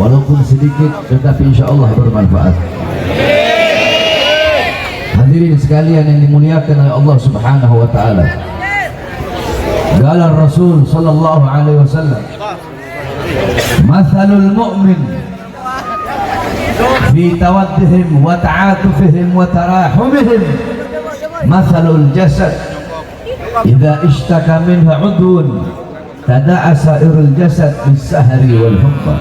walaupun sedikit tetapi insya Allah bermanfaat. Hadirin sekalian yang dimuliakan oleh Allah Subhanahu wa taala. Qala Rasul sallallahu alaihi wasallam, "Mathalul mu'min fi tawaddihim wa ta'atufihim wa tarahumihim mathalul jasad idza ishtaka minhu 'udwun tada'a sa'irul jasad bis-sahri wal humma."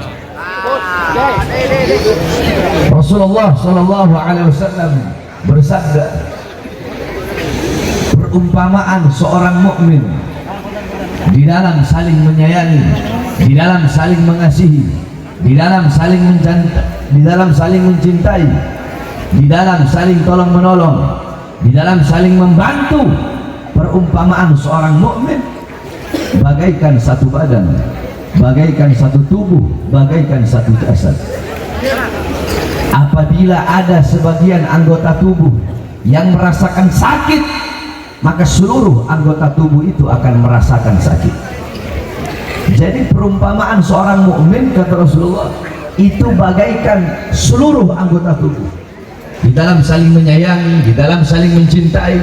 Rasulullah sallallahu alaihi wasallam bersabda, perumpamaan seorang mukmin di dalam saling menyayangi, di dalam saling mengasihi, di dalam saling mencintai, di dalam saling tolong menolong, di dalam saling membantu. Perumpamaan seorang mukmin bagaikan satu badan, bagaikan satu tubuh, bagaikan satu jasad. Apabila ada sebagian anggota tubuh yang merasakan sakit, maka seluruh anggota tubuh itu akan merasakan sakit. Jadi perumpamaan seorang mukmin, kata Rasulullah, itu bagaikan seluruh anggota tubuh. Di dalam saling menyayangi, di dalam saling mencintai,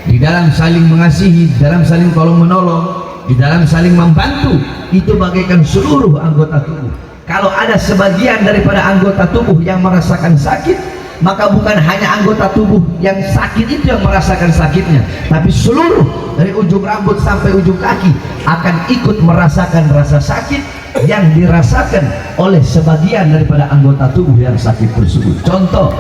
di dalam saling mengasihi, di dalam saling tolong menolong, di dalam saling membantu, itu bagaikan seluruh anggota tubuh. Kalau ada sebagian daripada anggota tubuh yang merasakan sakit, maka bukan hanya anggota tubuh yang sakit itu yang merasakan sakitnya, tapi seluruh dari ujung rambut sampai ujung kaki akan ikut merasakan rasa sakit yang dirasakan oleh sebagian daripada anggota tubuh yang sakit tersebut. Contoh,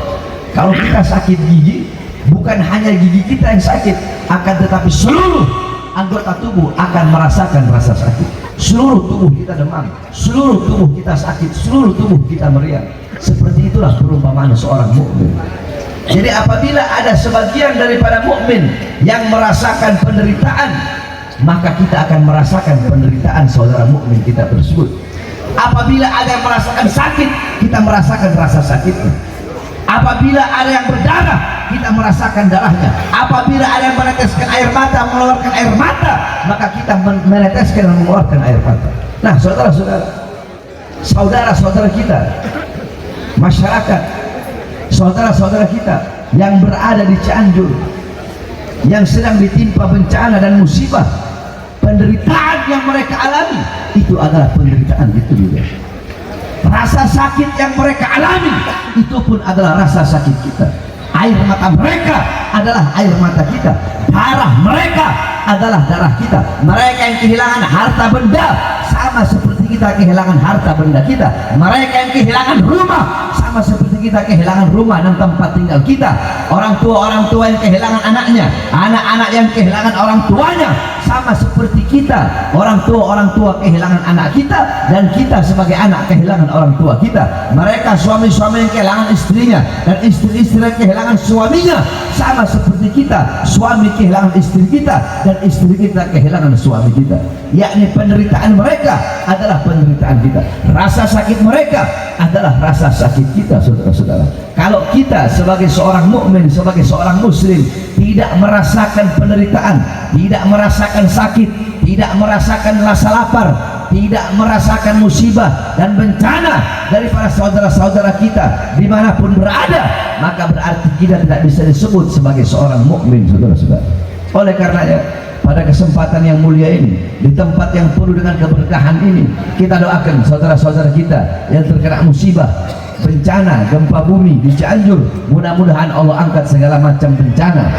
kalau kita sakit gigi, bukan hanya gigi kita yang sakit, akan tetapi seluruh anggota tubuh akan merasakan rasa sakit. Seluruh tubuh kita demam, seluruh tubuh kita sakit, seluruh tubuh kita meriang. Seperti itulah perumpamaan seorang mukmin. Jadi apabila ada sebagian daripada mukmin yang merasakan penderitaan, maka kita akan merasakan penderitaan saudara mukmin kita tersebut. Apabila ada yang merasakan sakit, kita merasakan rasa sakitnya. Apabila ada yang berdarah, kita merasakan darahnya. Apabila ada yang meneteskan air mata, mengeluarkan air mata, maka kita meneteskan dan mengeluarkan air mata. Nah, saudara-saudara kita, masyarakat, saudara-saudara kita yang berada di Cianjur, yang sedang ditimpa bencana dan musibah, penderitaan yang mereka alami itu adalah penderitaan itu juga. Rasa sakit yang mereka alami itu pun adalah rasa sakit kita. Air mata mereka adalah air mata kita. Darah mereka adalah darah kita. Mereka yang kehilangan harta benda sama seperti kita kehilangan harta benda kita. Mereka yang kehilangan rumah sama seperti kita kehilangan rumah dan tempat tinggal kita. Orang tua yang kehilangan anaknya, anak-anak yang kehilangan orang tuanya sama seperti kita. Orang tua kehilangan anak kita, dan kita sebagai anak kehilangan orang tua kita. Mereka suami-suami yang kehilangan istrinya, dan istri-istri yang kehilangan suaminya sama seperti kita. Suami kehilangan istri kita, dan istri kita kehilangan suami kita. Yakni penderitaan mereka adalah penderitaan kita. Rasa sakit mereka adalah rasa sakit kita, saudara-saudara. Kalau kita sebagai seorang mukmin, sebagai seorang muslim, tidak merasakan penderitaan, tidak merasakan sakit, tidak merasakan rasa lapar, tidak merasakan musibah dan bencana daripada saudara-saudara kita dimanapun berada, maka berarti kita tidak bisa disebut sebagai seorang mukmin, saudara-saudara. Oleh karenanya, pada kesempatan yang mulia ini, di tempat yang penuh dengan keberkahan ini, kita doakan saudara-saudara kita yang terkena musibah, bencana, gempa bumi di Cianjur. Mudah-mudahan Allah angkat segala macam bencana,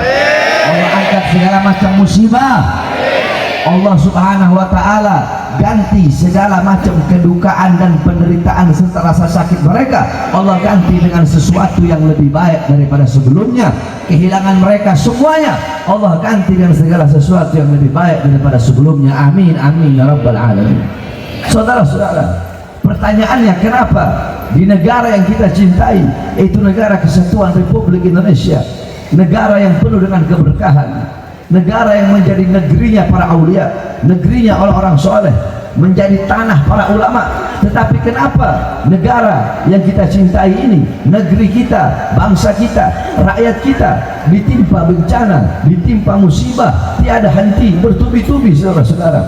Allah angkat segala macam musibah. Allah Subhanahu wa ta'ala ganti segala macam kedukaan dan penderitaan serta rasa sakit mereka, Allah ganti dengan sesuatu yang lebih baik daripada sebelumnya. Kehilangan mereka semuanya Allah ganti dengan segala sesuatu yang lebih baik daripada sebelumnya. Amin, amin ya rabbal alamin. Saudara-saudara, pertanyaannya, kenapa di negara yang kita cintai, itu negara Kesatuan Republik Indonesia, negara yang penuh dengan keberkahan, negara yang menjadi negerinya para aulia, negerinya orang-orang soleh, menjadi tanah para ulama, tetapi kenapa negara yang kita cintai ini, negeri kita, bangsa kita, rakyat kita ditimpa bencana, ditimpa musibah tiada henti, bertubi-tubi, saudara-saudara?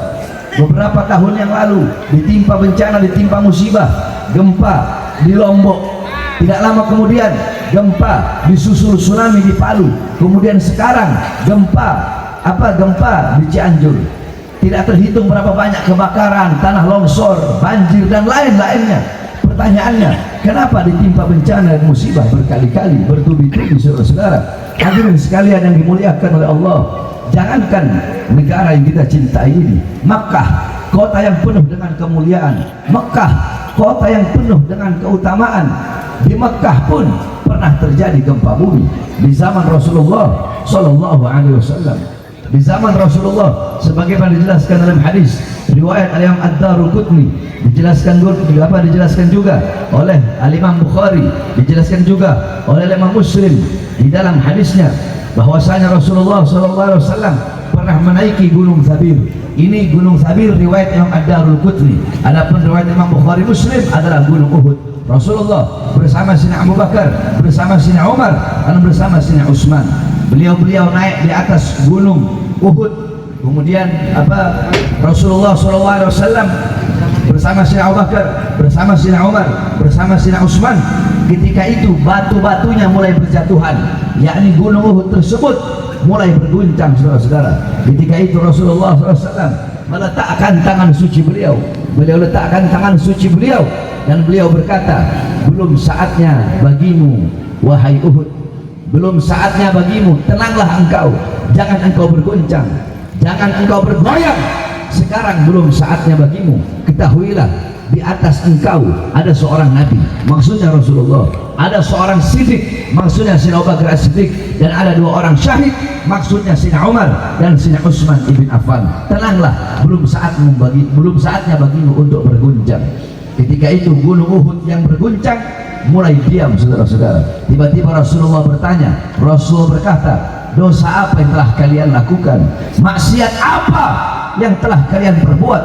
beberapa tahun yang lalu ditimpa bencana, ditimpa musibah, gempa di Lombok. Tidak lama kemudian gempa disusul tsunami di Palu. Kemudian sekarang gempa di Cianjur. Tidak terhitung berapa banyak kebakaran, tanah longsor, banjir dan lain-lainnya. Pertanyaannya, kenapa ditimpa bencana dan musibah berkali-kali, bertubi-tubi, saudara-saudara? Hadirin sekalian yang dimuliakan oleh Allah, jangankan negara yang kita cintai ini, Makkah, kota yang penuh dengan kemuliaan, Makkah, kota yang penuh dengan keutamaan. Di Makkah pun pernah terjadi gempa bumi di zaman Rasulullah Sallallahu Alaihi Wasallam. Di zaman Rasulullah, sebagaimana dijelaskan dalam hadis riwayat Al-Imam Ad-Darqutni, dijelaskan juga oleh Al-Imam Bukhari, dijelaskan juga oleh Imam Muslim di dalam hadisnya, bahwasanya Rasulullah Sallallahu Alaihi Wasallam pernah menaiki Gunung Thabir. Ini Gunung Thabir riwayat Imam Ad-Darqutni. Adapun riwayat Imam Bukhari Muslim adalah Gunung Uhud. Rasulullah bersama Sina Abu Bakar, bersama Sina Umar, dan bersama Sina Utsman. Beliau naik di atas Gunung Uhud. Kemudian Rasulullah SAW bersama Sina Abu Bakar, bersama Sina Umar, bersama Sina Utsman. Ketika itu batu-batunya mulai berjatuhan, yakni Gunung Uhud tersebut mulai berguncang, saudara-saudara. Ketika itu Rasulullah SAW meletakkan tangan suci beliau. Beliau letakkan tangan suci beliau dan beliau berkata, belum saatnya bagimu wahai Uhud, belum saatnya bagimu, tenanglah engkau, jangan engkau berguncang, jangan engkau bergoyang. Sekarang belum saatnya bagimu. Ketahuilah, di atas engkau ada seorang nabi, maksudnya Rasulullah, ada seorang siddiq, maksudnya Sina Abu Bakar As-Siddiq, dan ada dua orang syahid, maksudnya Sina Umar dan Sina Utsman ibn Affan. Tenanglah, belum saatnya bagimu untuk berguncang. Ketika itu Gunung Uhud yang berguncang mulai diam, saudara-saudara. Tiba-tiba Rasulullah bertanya, Rasulullah berkata, dosa apa yang telah kalian lakukan, maksiat apa yang telah kalian perbuat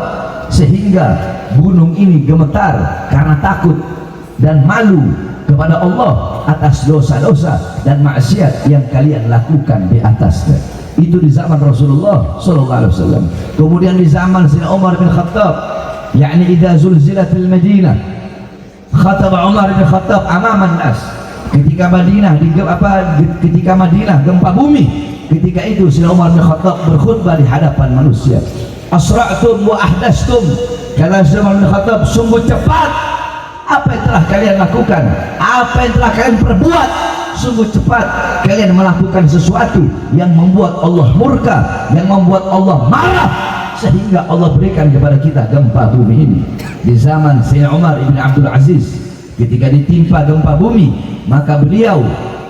sehingga gunung ini gemetar karena takut dan malu kepada Allah atas dosa-dosa dan maksiat yang kalian lakukan di atasnya. Itu di zaman Rasulullah SAW. Kemudian di zaman Sayyidina Umar bin Khattab, yakni idza zulzilatil Madinah, khataba Umar bin Khattab amaman nas. Ketika Madinah gempa bumi, ketika itu Sayyidina Umar bin Khattab berkhutbah di hadapan manusia. Asra'tum wa ahdastum, kata Sayyidina Umar bin Khattab, sungguh cepat apa yang telah kalian lakukan, apa yang telah kalian perbuat. Sungguh cepat kalian melakukan sesuatu yang membuat Allah murka, yang membuat Allah marah, sehingga Allah berikan kepada kita gempa bumi ini. Di zaman Sayyidina Umar ibn Abdul Aziz, ketika ditimpa gempa bumi, maka beliau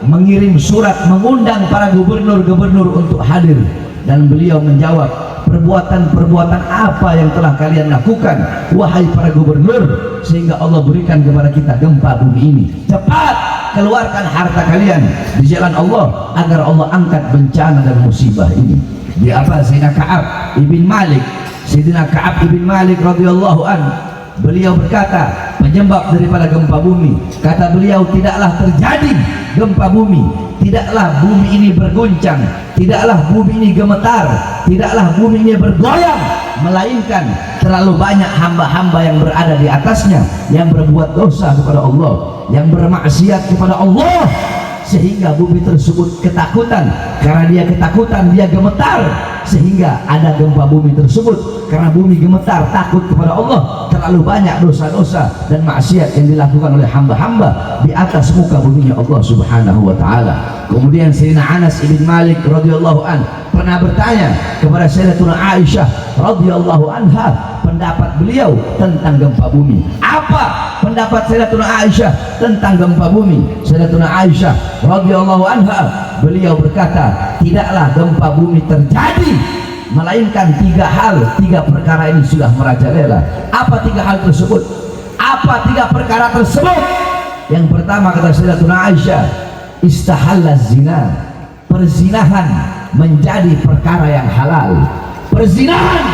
mengirim surat mengundang para gubernur-gubernur untuk hadir, dan beliau menjawab, perbuatan-perbuatan apa yang telah kalian lakukan wahai para gubernur sehingga Allah berikan kepada kita gempa bumi ini. Cepat keluarkan harta kalian di jalan Allah agar Allah angkat bencana dan musibah ini. Di Sayyidina Ka'ab ibn Malik, Sayyidina Ka'ab ibn Malik radhiyallahu anhu, beliau berkata, penyebab daripada gempa bumi, kata beliau, tidaklah terjadi gempa bumi, tidaklah bumi ini berguncang, tidaklah bumi ini gemetar, tidaklah bumi ini bergoyang, melainkan terlalu banyak hamba-hamba yang berada di atasnya yang berbuat dosa kepada Allah, yang bermaksiat kepada Allah, sehingga bumi tersebut ketakutan. Karena dia ketakutan, dia gemetar, sehingga ada gempa bumi tersebut. Karena bumi gemetar, takut kepada Allah, terlalu banyak dosa-dosa dan maksiat yang dilakukan oleh hamba-hamba di atas muka bumi Allah Subhanahu wa ta'ala. Kemudian Sayyidina Anas ibn Malik radhiyallahu an pernah bertanya kepada Sayyidatuna Aisyah radhiyallahu anha pendapat beliau tentang gempa bumi. Apa pendapat Sayyidatuna Aisyah tentang gempa bumi? Sayyidatuna Aisyah radhiyallahu anha, beliau berkata, tidaklah gempa bumi terjadi melainkan tiga perkara ini sudah merajalela. Apa tiga hal tersebut? Apa tiga perkara tersebut? Yang pertama, kata Sayyidatuna Aisyah, istahalla zina, perzinahan menjadi perkara yang halal. Perzinahan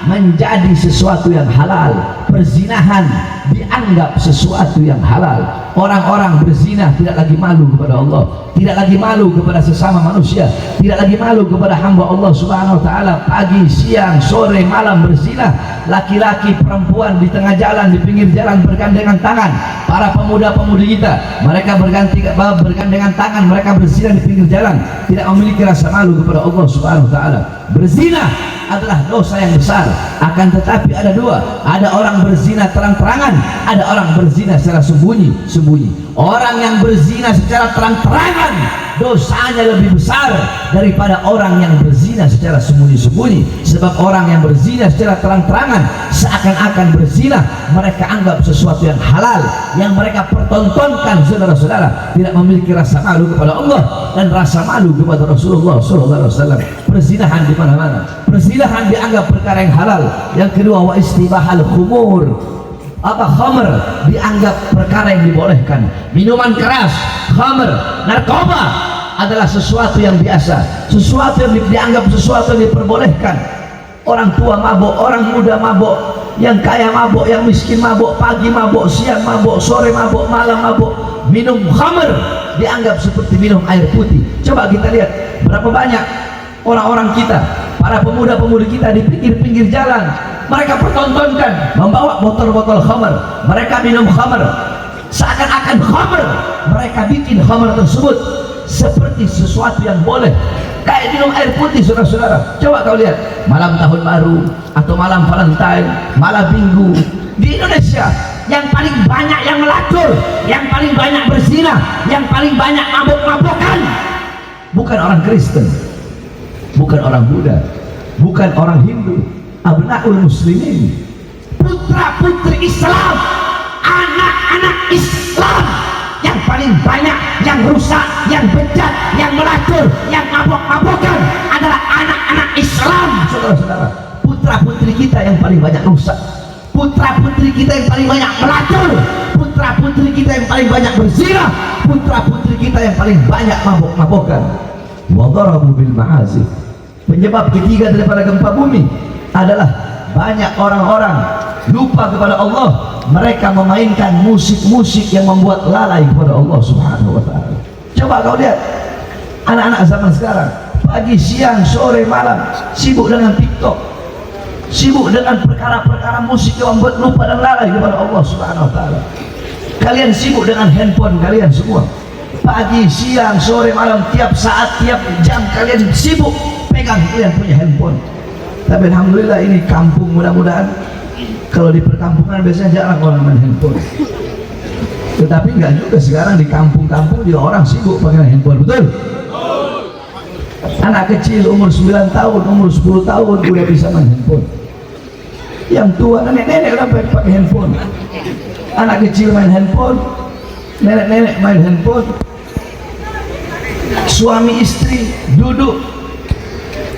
menjadi sesuatu yang halal. perzinahan dianggap sesuatu yang halal. Orang-orang berzina tidak lagi malu kepada Allah, tidak lagi malu kepada sesama manusia, tidak lagi malu kepada hamba Allah Subhanahu wa taala. Pagi, siang, sore, malam berzina. Laki-laki, perempuan di tengah jalan, di pinggir jalan bergandengan tangan. Para pemuda-pemudi kita, mereka bergandengan tangan, mereka berzina di pinggir jalan, tidak memiliki rasa malu kepada Allah Subhanahu wa taala. Berzina adalah dosa yang besar, akan tetapi ada dua, ada orang berzina terang-terangan, ada orang berzina secara sembunyi-sembunyi. Orang yang berzina secara terang-terangan dosanya lebih besar daripada orang yang berzina secara sembunyi-sembunyi. Sebab orang yang berzina secara terang-terangan seakan-akan berzina mereka anggap sesuatu yang halal, yang mereka pertontonkan, saudara-saudara, tidak memiliki rasa malu kepada Allah dan rasa malu kepada Rasulullah SAW. Perzinahan di mana-mana, perzinahan dianggap perkara yang halal. Yang kedua, wa istibahal khumur, khamr dianggap perkara yang dibolehkan. Minuman keras, khamr, narkoba adalah sesuatu yang biasa, sesuatu yang dianggap sesuatu yang diperbolehkan. Orang tua mabuk, orang muda mabuk, yang kaya mabuk, yang miskin mabuk, pagi mabuk, siang mabuk, sore mabuk, malam mabuk. Minum khamr dianggap seperti minum air putih. Coba kita lihat berapa banyak orang-orang kita, para pemuda-pemudi kita di pinggir-pinggir jalan, mereka pertontonkan membawa botol-botol khamr, mereka minum khamr, seakan-akan khamr, mereka bikin khamr tersebut seperti sesuatu yang boleh, kayak minum air putih, saudara-saudara. Coba kau lihat malam tahun baru atau malam Valentine, malam minggu di Indonesia, yang paling banyak yang melacur, yang paling banyak berzina, yang paling banyak mabuk-mabukan bukan orang Kristen, bukan orang Buddha, bukan orang Hindu, abnaul muslimin, putra-putri Islam, anak-anak Islam yang paling banyak yang rusak, yang bejat, yang melacur, yang mabuk-mabukan adalah anak-anak Islam, saudara-saudara. Putra-putri kita yang paling banyak rusak, putra-putri kita yang paling banyak melacur, putra-putri kita yang paling banyak berzina, putra-putri kita yang paling banyak mabuk-mabukan. Wa darabu bil ma'azif. Penyebab ketiga daripada gempa bumi adalah banyak orang-orang lupa kepada Allah, mereka memainkan musik-musik yang membuat lalai kepada Allah Subhanahu wa taala. Coba kau lihat anak-anak zaman sekarang, pagi, siang, sore, malam sibuk dengan TikTok, sibuk dengan perkara-perkara musik yang membuat lupa dan lalai kepada Allah Subhanahu wa taala. Kalian sibuk dengan handphone kalian semua, pagi, siang, sore, malam, tiap saat, tiap jam kalian sibuk pegang kalian punya handphone. Tapi alhamdulillah ini kampung, mudah-mudahan kalau di perkampungan biasanya jarang orang main handphone. Tetapi enggak juga, sekarang di kampung-kampung juga orang sibuk pakai handphone, betul? Anak kecil umur 9 tahun, umur 10 tahun udah bisa main handphone. Yang tua, nenek-nenek udah pakai handphone. Anak kecil main handphone, nenek-nenek main handphone, suami istri duduk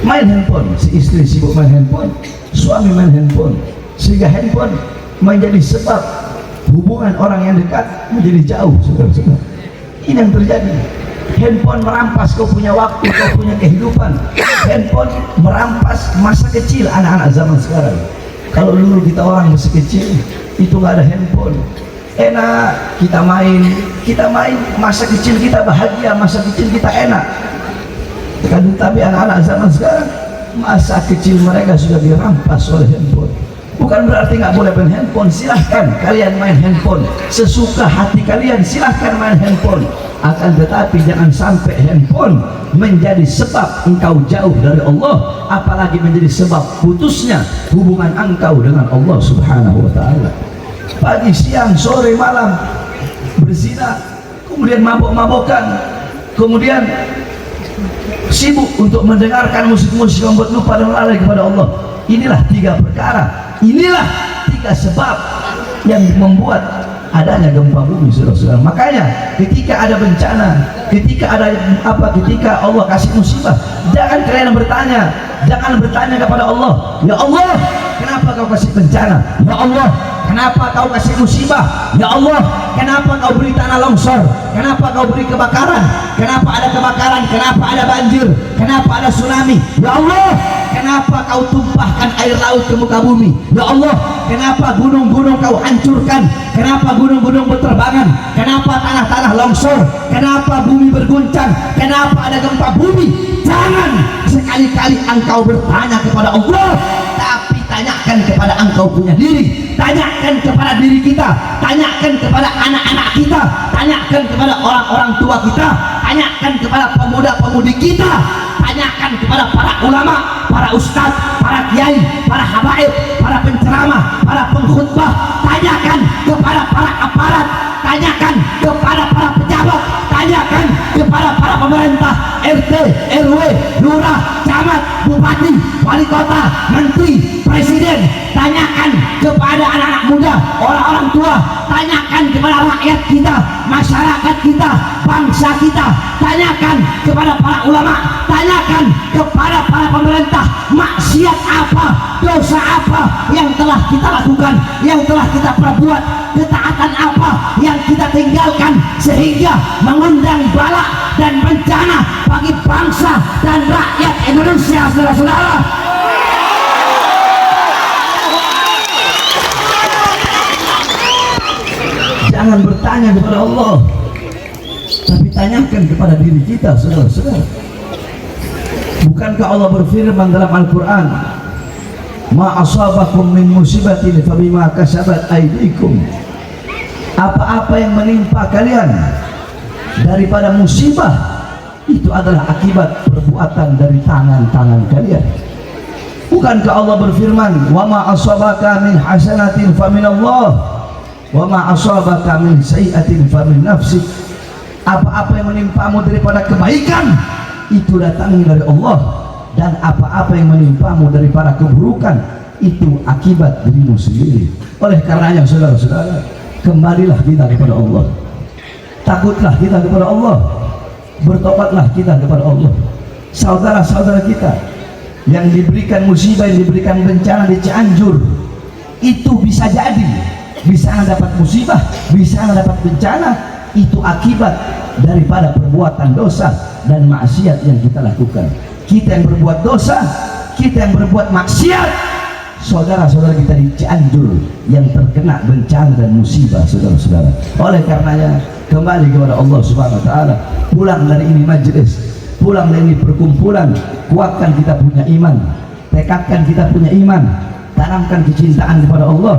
main handphone, si istri sibuk main handphone, suami main handphone, sehingga handphone menjadi sebab hubungan orang yang dekat menjadi jauh, saudara-saudara. Ini yang terjadi. Handphone merampas kau punya waktu, kau punya kehidupan. Handphone merampas masa kecil anak-anak zaman sekarang. Kalau dulu kita orang masih kecil itu nggak ada handphone, enak kita main, masa kecil kita bahagia, masa kecil kita enak. Tapi anak-anak zaman sekarang masa kecil mereka sudah dirampas oleh handphone. Bukan berarti nggak boleh main handphone, silahkan kalian main handphone sesuka hati kalian, silahkan main handphone. Akan tetapi jangan sampai handphone menjadi sebab engkau jauh dari Allah, apalagi menjadi sebab putusnya hubungan engkau dengan Allah Subhanahu wa taala. Pagi, siang, sore, malam berzina, kemudian mabuk-mabukan, kemudian sibuk untuk mendengarkan musik-musik yang membuat lupa dan lalai kepada Allah. Inilah tiga perkara, inilah tiga sebab yang membuat adanya gempa bumi, saudara-saudara. Makanya ketika ada bencana, ketika ada ketika Allah kasih musibah, jangan kalian bertanya kepada Allah, ya Allah, kenapa kau kasih bencana? Ya Allah, kenapa kau kasih musibah? Ya Allah, kenapa kau beri tanah longsor? Kenapa kau beri kebakaran? Kenapa ada kebakaran? Kenapa ada banjir? Kenapa ada tsunami? Ya Allah, kenapa kau tumpahkan air laut ke muka bumi? Ya Allah, kenapa gunung-gunung kau hancurkan? Kenapa gunung-gunung berterbangan? Kenapa tanah-tanah longsor? Kenapa bumi berguncang? Kenapa ada gempa bumi? Jangan sekali-kali engkau bertanya kepada Allah, tapi tanyakan kepada engkau punya diri. Tanyakan kepada diri kita, tanyakan kepada anak-anak kita, tanyakan kepada orang-orang tua kita, tanyakan kepada pemuda-pemudi kita, tanyakan kepada para ulama, para ustadz, para kiai, para habaib, para penceramah, para pengkhutbah, tanyakan kepada para aparat, tanyakan kepada para pejabat, tanyakan kepada para pemerintah, RT, RW, lurah, camat, bupati, wali kota, menteri, presiden, tanyakan kepada anak-anak muda, orang-orang tua, tanyakan kepada rakyat kita, masyarakat kita, bangsa kita, tanyakan kepada para ulama, tanyakan kepada para pemerintah, maksiat apa, dosa apa yang telah kita lakukan, yang telah kita perbuat, ketaatan apa yang kita tinggalkan sehingga mengundang bala dan bencana bagi bangsa dan rakyat Indonesia. Saudara-saudara, jangan bertanya kepada Allah, tapi tanyakan kepada diri kita. Saudara-saudara, bukankah Allah berfirman dalam Al-Quran, ma asabakum min musibatin fabima kasabat aydikum, apa-apa yang menimpa kalian daripada musibah itu adalah akibat perbuatan dari tangan-tangan kalian. Bukankah Allah berfirman, wa ma asabaka min hasanatin faminallah wa ma asabaka min sayiatin famin nafsik, apa-apa yang menimpamu daripada kebaikan itu datangnya dari Allah, dan apa-apa yang menimpamu daripada keburukan itu akibat dirimu sendiri. Oleh karenanya saudara-saudara, kembalilah kita kepada Allah, takutlah kita kepada Allah, bertobatlah kita kepada Allah. Saudara-saudara kita yang diberikan musibah, yang diberikan bencana di Cianjur, itu bisa jadi, bisa dapat musibah, bisa dapat bencana, itu akibat daripada perbuatan dosa dan maksiat yang kita lakukan. Kita yang berbuat dosa, kita yang berbuat maksiat, saudara-saudara kita di Cianjur yang terkena bencana dan musibah, saudara-saudara. Oleh karenanya, kembali kepada Allah Subhanahu wa taala, pulang dari ini majelis, pulang dari ini perkumpulan, kuatkan kita punya iman, tekadkan kita punya iman, tanamkan kecintaan kepada Allah,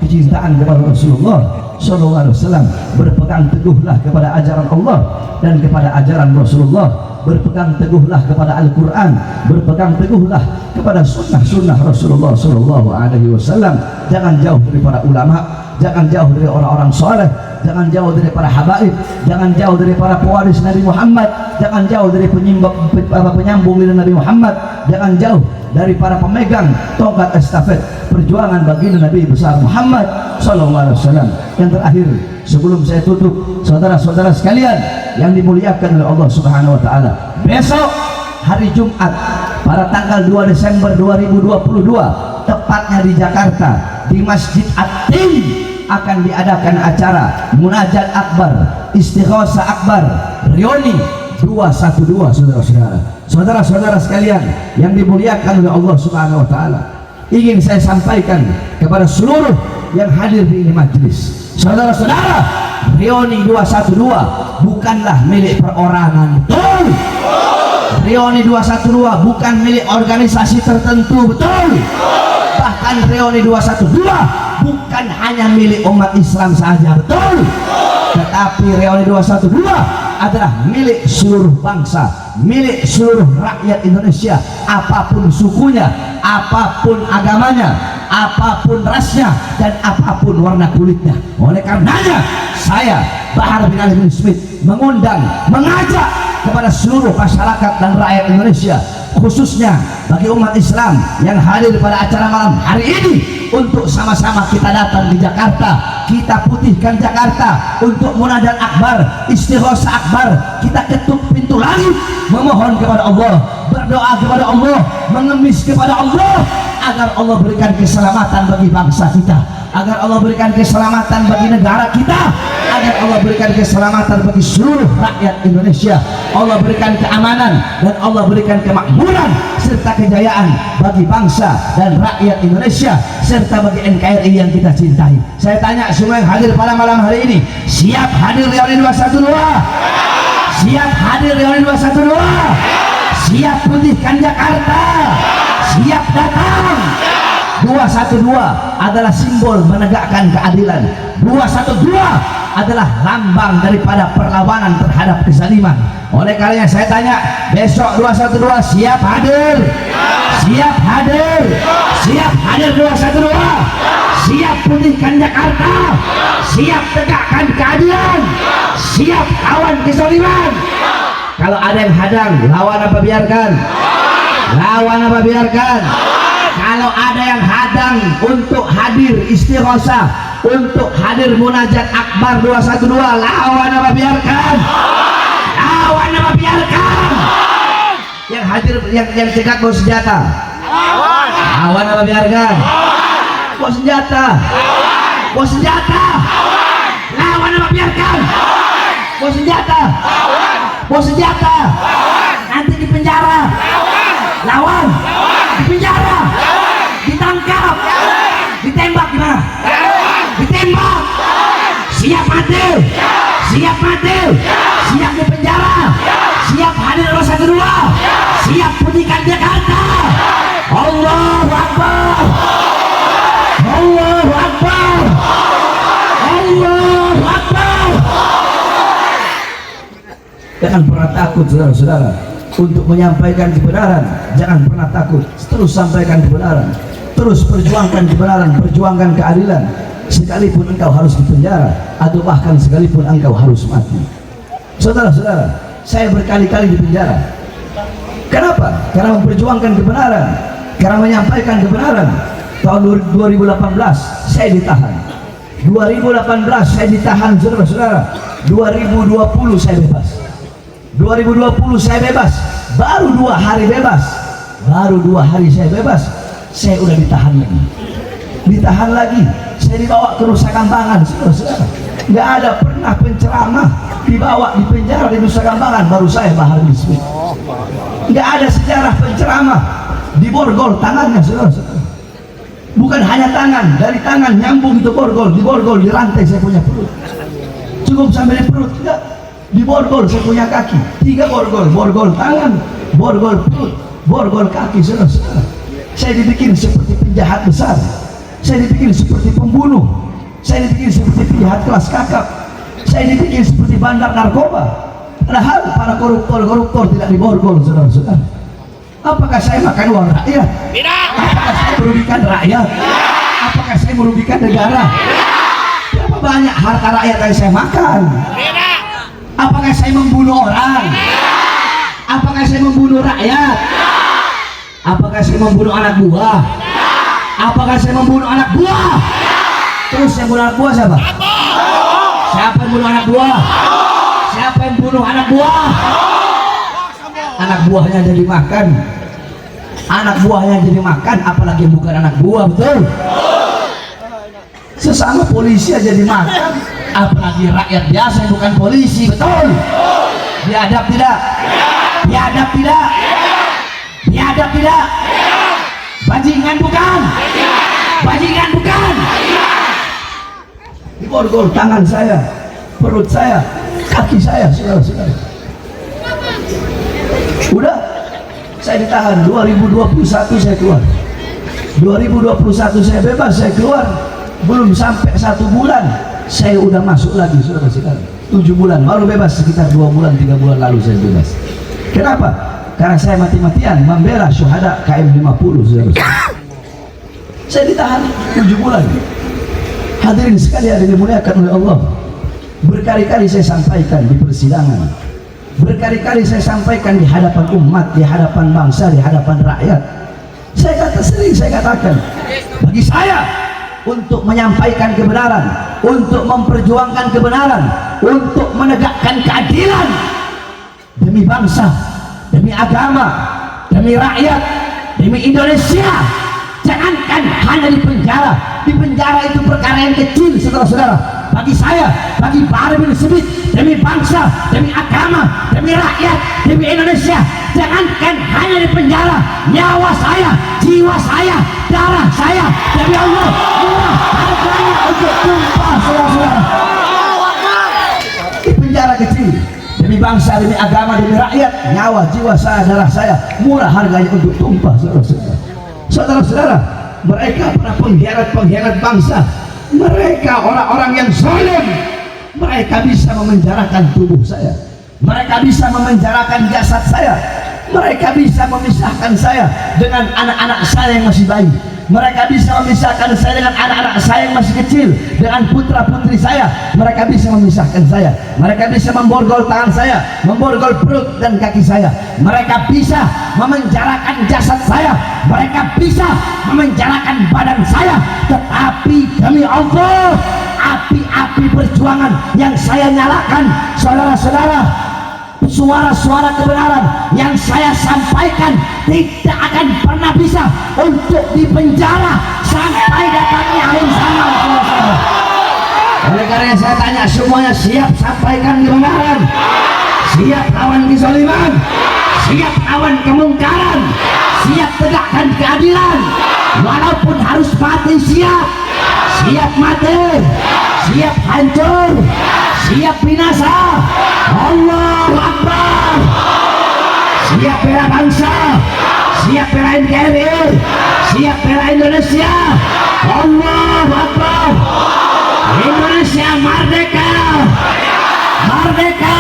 kecintaan kepada Rasulullah sallallahu alaihi wasallam, berpegang teguhlah kepada ajaran Allah dan kepada ajaran Rasulullah, berpegang teguhlah kepada Al-Quran, berpegang teguhlah kepada sunnah-sunnah Rasulullah sallallahu alaihi wasallam. Jangan jauh dari para ulama, jangan jauh dari orang-orang soleh, jangan jauh dari para habaib, jangan jauh dari para pewaris Nabi Muhammad, jangan jauh dari penyambung lidah Nabi Muhammad, jangan jauh dari para pemegang tongkat estafet perjuangan baginda Nabi besar Muhammad sallallahu alaihi wasallam. Yang terakhir, sebelum saya tutup, saudara-saudara sekalian yang dimuliakan oleh Allah Subhanahu wa taala, besok hari Jumat pada tanggal 2 Desember 2022 tepatnya di Jakarta di Masjid At-Tin akan diadakan acara Munajat Akbar, Istighosa Akbar, Reuni 212. Saudara-saudara, saudara-saudara sekalian yang dimuliakan oleh Allah Subhanahu wa taala, ingin saya sampaikan kepada seluruh yang hadir di ini majelis, saudara-saudara, Reuni 212 bukanlah milik perorangan, betul. Reuni 212 bukan milik organisasi tertentu, betul. Bahkan Reuni 212 bukan hanya milik umat Islam saja, betul. Tetapi Reuni 212 adalah milik seluruh bangsa, milik seluruh rakyat Indonesia, apapun sukunya, apapun agamanya, apapun rasnya, dan apapun warna kulitnya. Oleh karenanya, saya Bahar bin Ali bin Smith mengundang, mengajak kepada seluruh masyarakat dan rakyat Indonesia, khususnya bagi umat Islam yang hadir pada acara malam hari ini, untuk sama-sama kita datang di Jakarta, kita putihkan Jakarta untuk Munajat Akbar, Istighosa Akbar. Kita ketuk pintu langit, memohon kepada Allah, berdoa kepada Allah, mengemis kepada Allah agar Allah berikan keselamatan bagi bangsa kita, agar Allah berikan keselamatan bagi negara kita, agar Allah berikan keselamatan bagi seluruh rakyat Indonesia, Allah berikan keamanan dan Allah berikan kemakmuran serta kejayaan bagi bangsa dan rakyat Indonesia serta bagi NKRI yang kita cintai. Saya tanya semua yang hadir pada malam hari ini, siap hadir reuni 212? Siap hadir reuni 212? Siap putihkan Jakarta? Siap datang? 212 adalah simbol menegakkan keadilan. 212 adalah lambang daripada perlawanan terhadap kezaliman. Oleh karenanya saya tanya, besok 212 siap hadir? Siap hadir? Siap hadir 212? Siap pulihkan Jakarta? Siap tegakkan keadilan? Siap lawan kezaliman? Kalau ada yang hadang, lawan apa biarkan? Lawan apa biarkan? Kalau ada yang hadang untuk hadir istighosah, untuk hadir munajat akbar 212, lawan apa biarkan? Lawan apa biarkan? Yang hadir, yang cegat bawa senjata, lawan apa biarkan? Bawa senjata, bawa senjata, lawan apa biarkan? Bawa senjata, bawa senjata, nanti di penjara, lawan, di penjara, ditangkap, ditembak gimana? Ditembak, siap mati, siap mati, siap di penjara, siap hadir 212, siap putihkan Jakarta. Allahu Akbar, Allahu Akbar, Allahu Akbar. Jangan pernah takut saudara-saudara untuk menyampaikan kebenaran. Jangan pernah takut, terus sampaikan kebenaran, terus perjuangkan kebenaran, perjuangkan keadilan, sekalipun engkau harus dipenjara atau bahkan sekalipun engkau harus mati. Saudara-saudara, saya berkali-kali dipenjara. Kenapa? Karena memperjuangkan kebenaran, karena menyampaikan kebenaran. Tahun 2018 saya ditahan, 2018 saya ditahan saudara-saudara, 2020 saya bebas, 2020 saya bebas, baru 2 hari bebas, baru 2 hari saya bebas, saya udah ditahan lagi, ditahan lagi, saya dibawa ke Nusa Kambangan, saudara-saudara. Nggak ada pernah penceramah dibawa di penjara di Nusa Kambangan, baru saya Bahar Bismit. Nggak ada sejarah penceramah diborgol tangannya, saudara-saudara. Bukan hanya tangan, dari tangan nyambung itu borgol, diborgol di rantai saya punya perut, cukup sampai di perut, enggak, diborgol saya punya kaki, 3 borgol, borgol tangan, borgol perut, borgol kaki, saudara-saudara. Saya dibikin seperti penjahat besar, saya dibikin seperti pembunuh, saya dibikin seperti penjahat kelas kakap, saya dibikin seperti bandar narkoba. Padahal para koruptor tidak diborgol, saudara-saudara. Apakah saya makan uang rakyat? Tidak. Apakah saya merugikan rakyat? Apakah saya merugikan negara? Berapa banyak harta rakyat yang saya makan? Tidak. Apakah saya membunuh orang? Apakah saya membunuh rakyat? Apakah saya membunuh anak buah? Apakah saya membunuh anak buah? Terus yang bunuh anak buah siapa? Siapa yang bunuh anak buah? Siapa yang bunuh anak buah? Anak buahnya jadi makan, anak buahnya jadi makan, apalagi bukan anak buah, betul? Sesama polisi aja dimakan, apalagi rakyat biasa yang bukan polisi, betul? Biadab tidak? Biadab tidak? Biadab tidak? Bajingan bukan? Bajingan bukan? Diborgol tangan saya, perut saya, kaki saya, saudara-saudara. Udah, saya ditahan. 2021 saya keluar, 2021 saya bebas, saya keluar. Belum sampai 1 bulan saya udah masuk lagi, saudara-saudara. 7 bulan baru bebas, sekitar 2 bulan 3 bulan lalu saya bebas. Kenapa? Karena saya mati-matian membela syuhada KM 50, saudara-saudara. Saya ditahan 7 bulan. Hadirin sekalian yang dimuliakan oleh Allah, berkali-kali saya sampaikan di persidangan, berkali-kali saya sampaikan di hadapan umat, di hadapan bangsa, di hadapan rakyat. Sering saya katakan, bagi saya untuk menyampaikan kebenaran, untuk memperjuangkan kebenaran, untuk menegakkan keadilan demi bangsa, demi agama, demi rakyat, demi Indonesia, jangankan hanya di penjara. Di penjara itu perkara yang kecil, saudara-saudara. Bagi saya, bagi para Haribin Smith, demi bangsa, demi agama, demi rakyat, demi Indonesia. Jangankan hanya di penjara, nyawa saya, jiwa saya, darah saya, demi Allah murah harganya untuk tumpah, saudara-saudara. Di penjara kecil, demi bangsa, demi agama, demi rakyat, nyawa, jiwa saya, darah saya, murah harganya untuk tumpah, saudara-saudara. Saudara-saudara, mereka para pengkhianat bangsa, mereka orang-orang yang zalim. Mereka bisa memenjarakan tubuh saya, mereka bisa memenjarakan jasad saya, mereka bisa memisahkan saya dengan anak-anak saya yang masih bayi, mereka bisa memisahkan saya dengan anak-anak saya yang masih kecil, dengan putra-putri saya. Mereka bisa memisahkan saya, mereka bisa memborgol tangan saya, memborgol perut dan kaki saya, mereka bisa memenjarakan jasad saya, mereka bisa memenjarakan badan saya. Tetapi demi Allah, api-api perjuangan yang saya nyalakan, saudara-saudara, suara-suara kebenaran yang saya sampaikan tidak akan pernah bisa untuk dipenjara sampai datangnya hari zaman, saudara-saudara. Oleh karena saya tanya semuanya, siap sampaikan kebenaran, siap lawan kezaliman, siap lawan kemungkaran, siap tegakkan keadilan, walaupun harus mati siap, siap mati, siap hancur, siap binasa. Allahu Akbar. Siap bela bangsa, siap bela NKRI, siap bela Indonesia. Allahu Akbar. Indonesia merdeka, merdeka,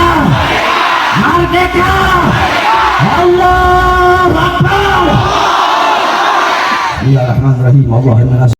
merdeka. Allahu Akbar. Bismillahirrahmanirrahim. Allahumma